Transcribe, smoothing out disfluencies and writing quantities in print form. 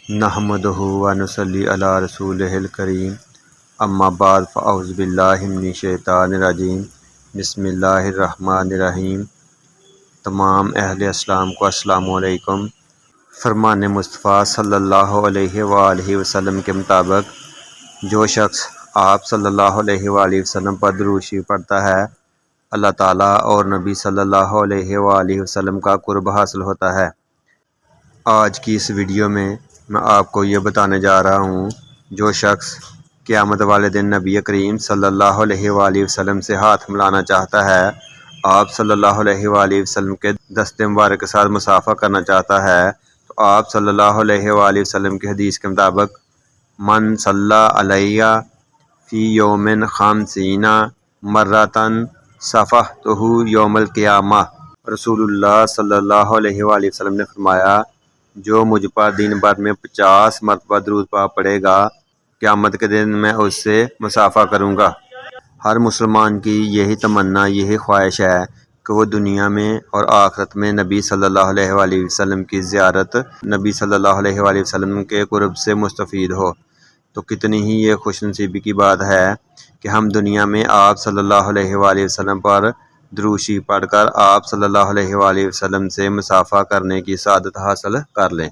نحمدہ و نصلی علی رسولہ الکریم اما بعد فاعوذ باللہ من الشیطان الرجیم بسم اللہ الرحمن الرحیم۔ تمام اہل اسلام کو السلام علیکم۔ فرمان مصطفیٰ صلی اللہ علیہ وآلہ وسلم کے مطابق جو شخص آپ صلی اللہ علیہ وآلہ وسلم پر درود شریف پڑھتا ہے اللہ تعالیٰ اور نبی صلی اللہ علیہ وآلہ وسلم کا قرب حاصل ہوتا ہے۔ آج کی اس ویڈیو میں آپ کو یہ بتانے جا رہا ہوں جو شخص قیامت والے دن نبی کریم صلی اللہ علیہ وآلہ وسلم سے ہاتھ ملانا چاہتا ہے، آپ صلی اللہ علیہ وآلہ وسلم کے دست مبارک کے ساتھ مصافحہ کرنا چاہتا ہے، تو آپ صلی اللہ علیہ وآلہ وسلم کی حدیث کے مطابق من صلی علیہ فی یوم خمسین مرتن صفحتہ یوم القیامہ۔ رسول اللہ صلی اللہ علیہ وآلہ وسلم نے فرمایا جو مجھ پر دن بھر میں 50 مرتبہ درود پاک پڑھے گا قیامت کے دن میں اس سے مصافحہ کروں گا۔ ہر مسلمان کی یہی تمنا، یہی خواہش ہے کہ وہ دنیا میں اور آخرت میں نبی صلی اللہ علیہ وآلہ وسلم کی زیارت، نبی صلی اللہ علیہ وآلہ وسلم کے قرب سے مستفید ہو۔ تو کتنی ہی یہ خوش نصیبی کی بات ہے کہ ہم دنیا میں آپ صلی اللہ علیہ وآلہ وسلم پر درود شریف پڑھ کر آپ صلی اللہ علیہ وآلہ وسلم سے مصافحہ کرنے کی سعادت حاصل کر لیں۔